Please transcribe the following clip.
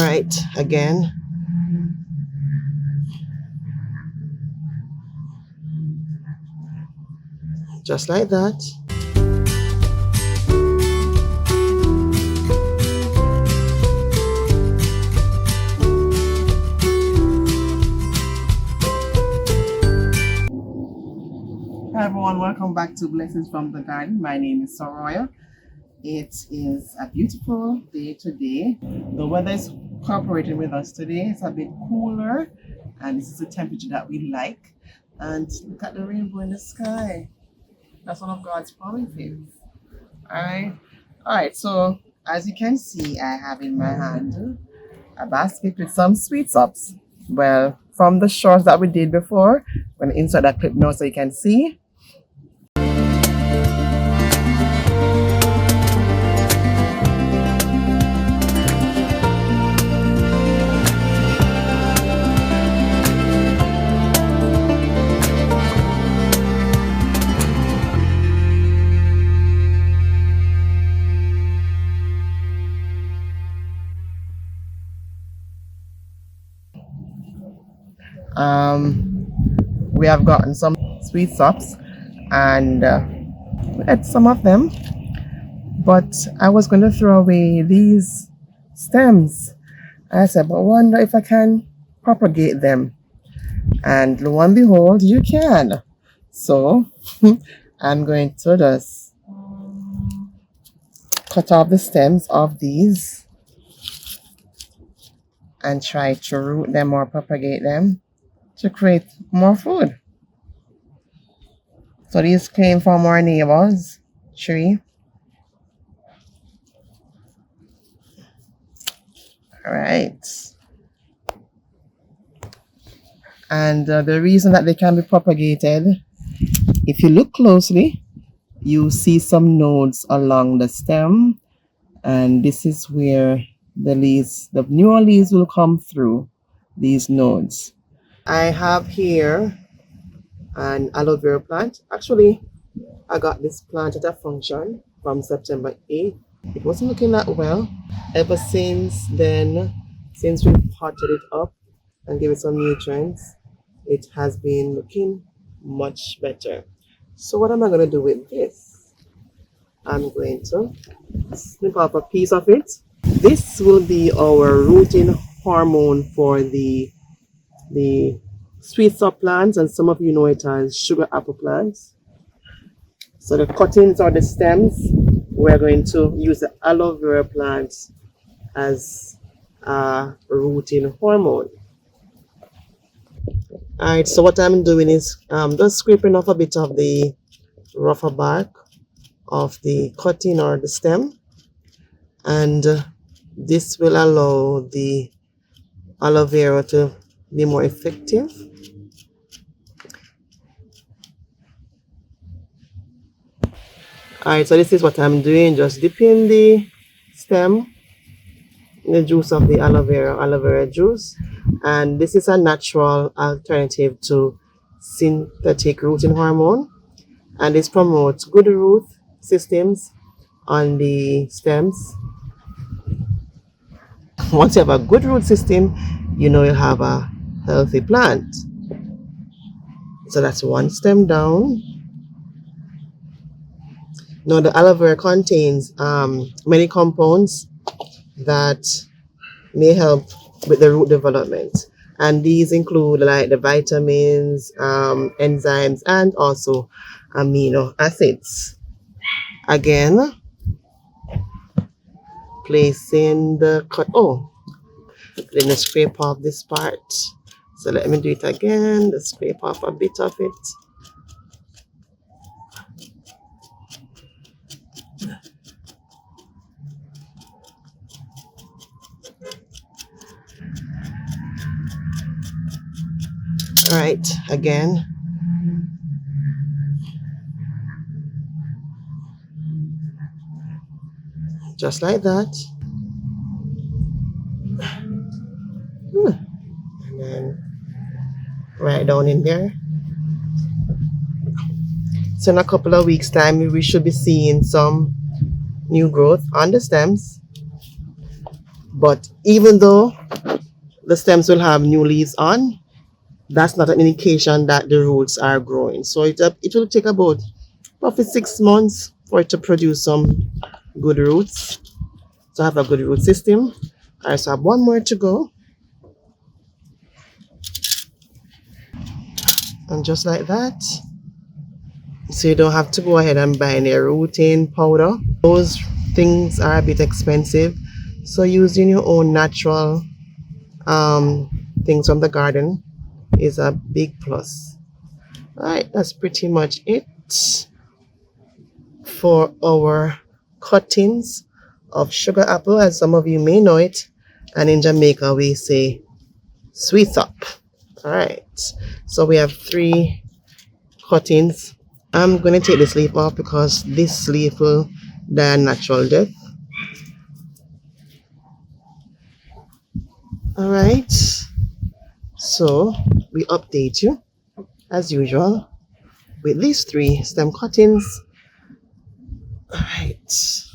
Right, again. Just like that. Hi everyone, welcome back to Blessings from the Garden. My name is Soraya. It is a beautiful day today. The weather is cooperating with us today. It's a bit cooler and this is the temperature that we like. And look at the rainbow in the sky. That's one of God's promises. Alright, so as you can see, I have in my hand a basket with some SWEETSOPs. Well, from the shorts that we did before, I'm going to insert that clip now so you can see. We have gotten some SWEETSOPs and we had some of them, but I was going to throw away these stems. I said, but I wonder if I can propagate them, and lo and behold, you can. So I'm going to just cut off the stems of these and try to root them or propagate them to create more food. So these came from our neighbor's tree. All right. And the reason that they can be propagated, if you look closely, you see some nodes along the stem, and this is where the leaves, the newer leaves will come through these nodes. I have here an aloe vera plant. Actually, I got this plant at a function from September 8th. It wasn't looking that well. Ever since then, since we potted it up and gave it some nutrients, it has been looking much better. So what am I going to do with this? I'm going to snip off a piece of it. This will be our rooting hormone for the SWEETSOP plants, and some of you know it as sugar apple plants. So the cuttings or the stems, we're going to use the aloe vera plant as a rooting hormone. Alright, so what I'm doing is just scraping off a bit of the rougher bark of the cutting or the stem, and this will allow the aloe vera to be more effective. Alright, so this is what I'm doing, just dipping the stem in the juice of the aloe vera juice. And this is a natural alternative to synthetic rooting hormone, and this promotes good root systems on the stems. Once you have a good root system, you know you have a healthy plant. So that's one stem down. Now the aloe vera contains many compounds that may help with the root development, and these include like the vitamins, enzymes, and also amino acids. Again, placing the cut. Oh, let me scrape off this part. So let me do it again. Just scrape off a bit of it. All right, again. Just like that. And then right down in there. So in a couple of weeks time, we should be seeing some new growth on the stems. But even though the stems will have new leaves on, that's not an indication that the roots are growing. So it will take about roughly 6 months for it to produce some good roots, to have a good root system. I also have one more to go. And just like that. So you don't have to go ahead and buy any rooting powder. Those things are a bit expensive. So using your own natural things from the garden is a big plus. Alright, that's pretty much it for our cuttings of sugar apple, as some of you may know it. And in Jamaica we say SWEETSOP. Alright, so we have 3 cuttings. I'm going to take this leaf off because this leaf will die a natural death. Alright, so we update you as usual with these 3 stem cuttings. Alright.